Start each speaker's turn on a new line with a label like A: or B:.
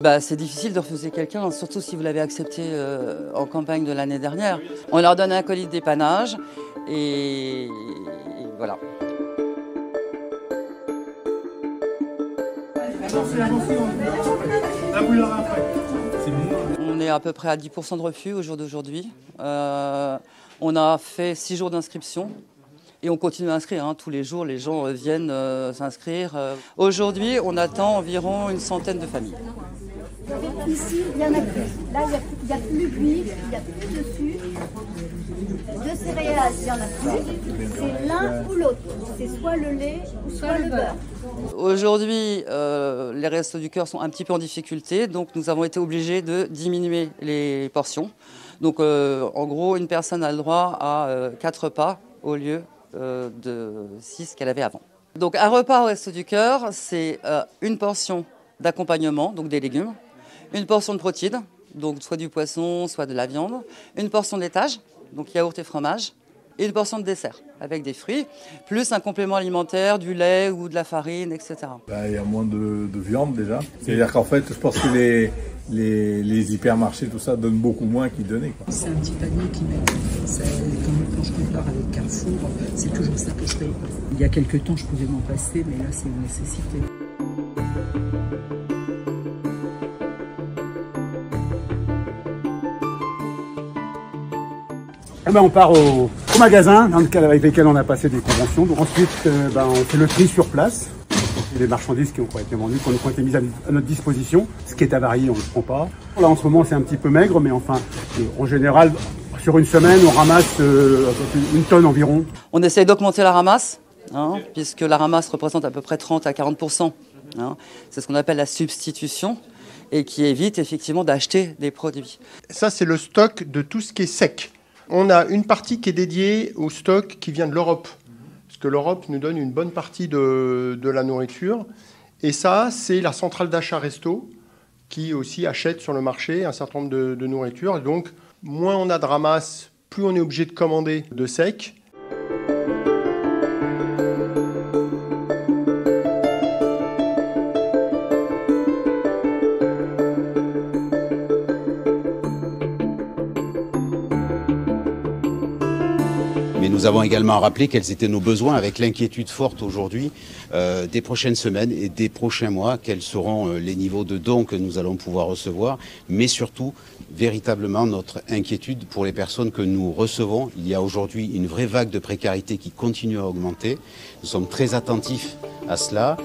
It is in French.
A: C'est difficile de refuser quelqu'un, surtout si vous l'avez accepté en campagne de l'année dernière. On leur donne un colis de dépannage et voilà. On est à peu près à 10% de refus au jour d'aujourd'hui. On a fait 6 jours d'inscription. Et on continue à inscrire, tous les jours les gens viennent s'inscrire. Aujourd'hui, on attend environ une centaine de familles.
B: Ici, il n'y en a plus. Là, il n'y a plus d'huile, il n'y a plus de sucre. De céréales, il n'y en a plus. C'est l'un ou l'autre. C'est soit le lait ou soit le beurre.
A: Aujourd'hui, les Restos du Cœur sont un petit peu en difficulté, donc nous avons été obligés de diminuer les portions. Donc en gros, une personne a le droit à 4 repas au lieu de 6 qu'elle avait avant. Donc un repas au Resto du Cœur, c'est une portion d'accompagnement, donc des légumes, une portion de protéines, donc soit du poisson, soit de la viande, une portion de laitage, donc yaourt et fromage, et une portion de dessert avec des fruits, plus un complément alimentaire, du lait ou de la farine, etc.
C: Il y a moins de viande déjà. C'est-à-dire qu'en fait, je pense que les hypermarchés, tout ça, donnent beaucoup moins qu'ils donnaient.
D: C'est un petit panier qui m'aide. Quand je compare avec Carrefour, c'est toujours ça que je paye. Il y a quelques temps, je pouvais m'en passer, mais là, c'est une nécessité.
E: On part au magasin avec lesquels on a passé des conventions. Donc ensuite, on fait le tri sur place. Les marchandises qui ont été vendues, qui ont été mises à notre disposition. Ce qui est avarié, on ne le prend pas. Là, en ce moment, c'est un petit peu maigre, mais enfin, en général, sur une semaine, on ramasse une tonne environ.
A: On essaye d'augmenter la ramasse, puisque la ramasse représente à peu près 30 à 40%. C'est ce qu'on appelle la substitution et qui évite effectivement d'acheter des produits.
F: Ça, c'est le stock de tout ce qui est sec. On a une partie qui est dédiée au stock qui vient de l'Europe, parce que l'Europe nous donne une bonne partie de la nourriture. Et ça, c'est la centrale d'achat Resto qui aussi achète sur le marché un certain nombre de nourritures. Et donc, moins on a de ramasse, plus on est obligé de commander de sec.
G: Mais nous avons également rappelé quels étaient nos besoins avec l'inquiétude forte aujourd'hui des prochaines semaines et des prochains mois, quels seront les niveaux de dons que nous allons pouvoir recevoir, mais surtout véritablement notre inquiétude pour les personnes que nous recevons. Il y a aujourd'hui une vraie vague de précarité qui continue à augmenter. Nous sommes très attentifs à cela.